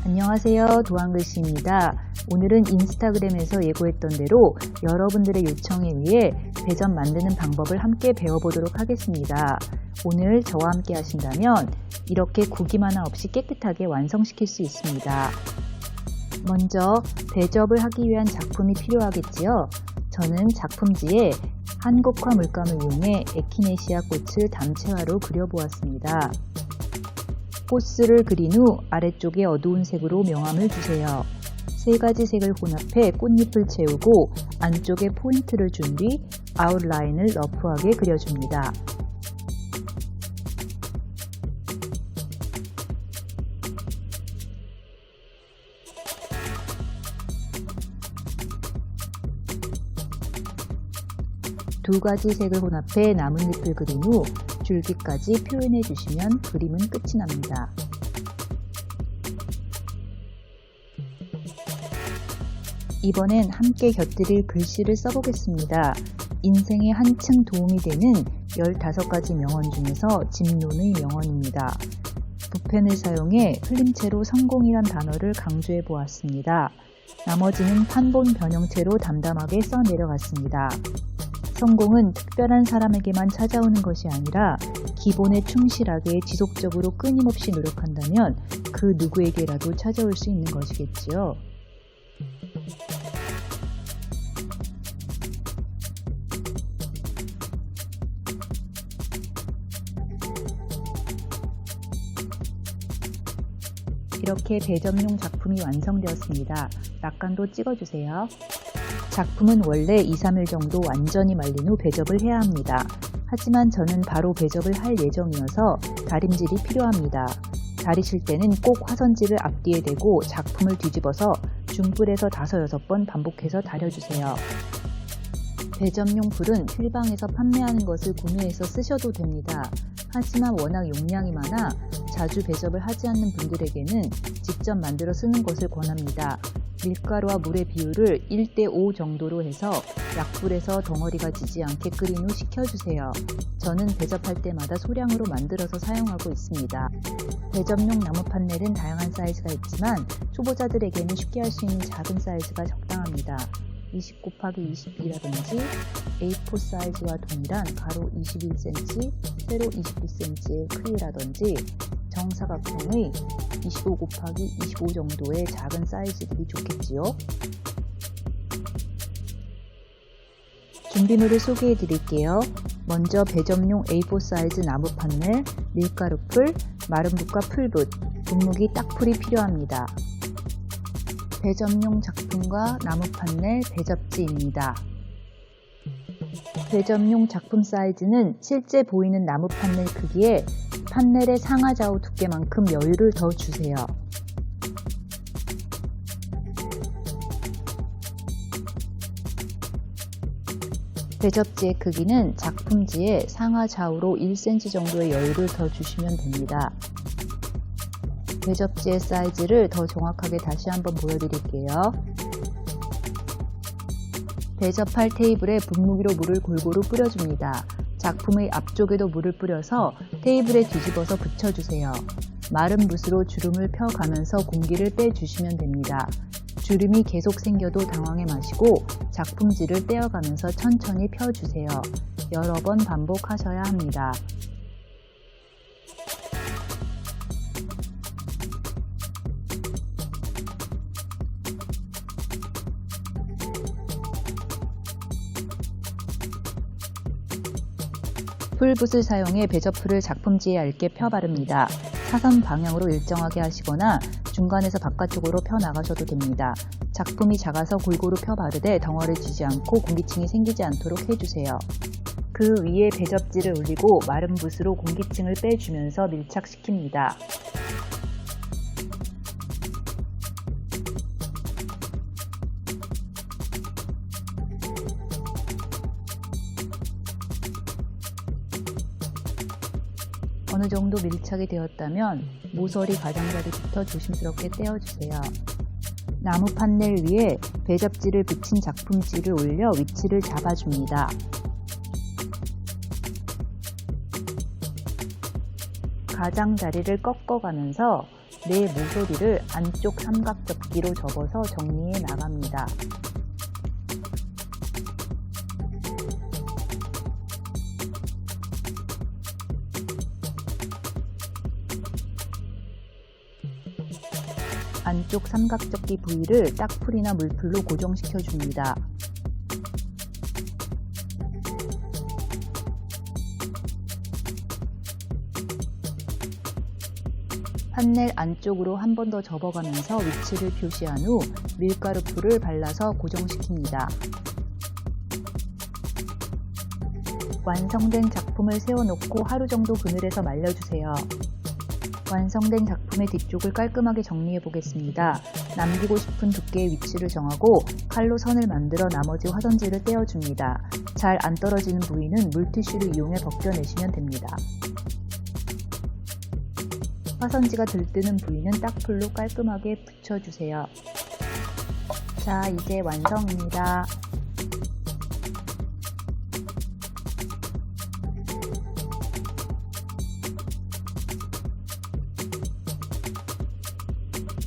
안녕하세요. 도안글씨입니다. 오늘은 인스타그램에서 예고했던 대로 여러분들의 요청에 의해 배점 만드는 방법을 함께 배워보도록 하겠습니다. 오늘 저와 함께 하신다면 이렇게 구김 하나 없이 깨끗하게 완성시킬 수 있습니다. 먼저 배접을 하기 위한 작품이 필요하겠지요. 저는 작품지에 한국화 물감을 이용해 에키네시아 꽃을 담채화로 그려보았습니다. 꽃을 그린 후 아래쪽에 어두운 색으로 명암을 주세요. 세 가지 색을 혼합해 꽃잎을 채우고 안쪽에 포인트를 준 뒤 아웃라인을 러프하게 그려줍니다. 두 가지 색을 혼합해 나뭇잎을 그린 후 줄기까지 표현해 주시면 그림은 끝이 납니다. 이번엔 함께 곁들일 글씨를 써보겠습니다. 인생에 한층 도움이 되는 15가지 명언 중에서 집론의 명언입니다. 붓펜을 사용해 흘림체로 성공이란 단어를 강조해 보았습니다. 나머지는 판본 변형체로 담담하게 써 내려갔습니다. 성공은 특별한 사람에게만 찾아오는 것이 아니라 기본에 충실하게 지속적으로 끊임없이 노력한다면 그 누구에게라도 찾아올 수 있는 것이겠지요. 이렇게 배점용 작품이 완성되었습니다. 낙관도 찍어주세요. 작품은 원래 2-3일 정도 완전히 말린 후 배접을 해야 합니다. 하지만 저는 바로 배접을 할 예정이어서 다림질이 필요합니다. 다리실 때는 꼭 화선지를 앞뒤에 대고 작품을 뒤집어서 중불에서 5-6번 반복해서 다려주세요. 배접용 풀은 필방에서 판매하는 것을 구매해서 쓰셔도 됩니다. 하지만 워낙 용량이 많아 자주 배접을 하지 않는 분들에게는 직접 만들어 쓰는 것을 권합니다. 밀가루와 물의 비율을 1:5 정도로 해서 약불에서 덩어리가 지지 않게 끓인 후 식혀주세요. 저는 배접할 때마다 소량으로 만들어서 사용하고 있습니다. 배접용 나무 판넬은 다양한 사이즈가 있지만 초보자들에게는 쉽게 할 수 있는 작은 사이즈가 적당합니다. 20×22라든지 A4 사이즈와 동일한 가로 21cm, 세로 29cm의 크기라든지 정사각형의 25×25 정도의 작은 사이즈들이 좋겠지요. 준비물을 소개해 드릴게요. 먼저 배접용 A4 사이즈 나무 판넬, 밀가루풀, 마른 붓과 풀붓, 분무기 딱풀이 필요합니다. 배접용 작품과 나무 판넬, 배접지입니다. 배접용 작품 사이즈는 실제 보이는 나무 판넬 크기에 판넬의 상하좌우 두께만큼 여유를 더 주세요. 배접지의 크기는 작품지에 상하좌우로 1cm 정도의 여유를 더 주시면 됩니다. 배접지의 사이즈를 더 정확하게 다시 한번 보여드릴게요. 배접할 테이블에 분무기로 물을 골고루 뿌려줍니다. 작품의 앞쪽에도 물을 뿌려서 테이블에 뒤집어서 붙여주세요. 마른 붓으로 주름을 펴가면서 공기를 빼주시면 됩니다. 주름이 계속 생겨도 당황해 마시고 작품지를 떼어가면서 천천히 펴주세요. 여러 번 반복하셔야 합니다. 풀붓을 사용해 배접풀을 작품지에 얇게 펴 바릅니다. 사선 방향으로 일정하게 하시거나 중간에서 바깥쪽으로 펴 나가셔도 됩니다. 작품이 작아서 골고루 펴 바르되 덩어리지지 않고 공기층이 생기지 않도록 해주세요. 그 위에 배접지를 올리고 마른 붓으로 공기층을 빼주면서 밀착시킵니다. 어느 정도 밀착이 되었다면 모서리 가장자리부터 조심스럽게 떼어주세요. 나무 판넬 위에 배접지를 붙인 작품지를 올려 위치를 잡아줍니다. 가장자리를 꺾어가면서 네 모서리를 안쪽 삼각접기로 접어서 정리해 나갑니다. 안쪽 삼각접기 부위를 딱풀이나 물풀로 고정시켜 줍니다. 판넬 안쪽으로 한 번 더 접어가면서 위치를 표시한 후 밀가루 풀을 발라서 고정시킵니다. 완성된 작품을 세워놓고 하루 정도 그늘에서 말려주세요. 완성된 작품의 뒤쪽을 깔끔하게 정리해 보겠습니다. 남기고 싶은 두께의 위치를 정하고 칼로 선을 만들어 나머지 화선지를 떼어줍니다. 잘 안 떨어지는 부위는 물티슈를 이용해 벗겨내시면 됩니다. 화선지가 들뜨는 부위는 딱풀로 깔끔하게 붙여주세요. 자, 이제 완성입니다.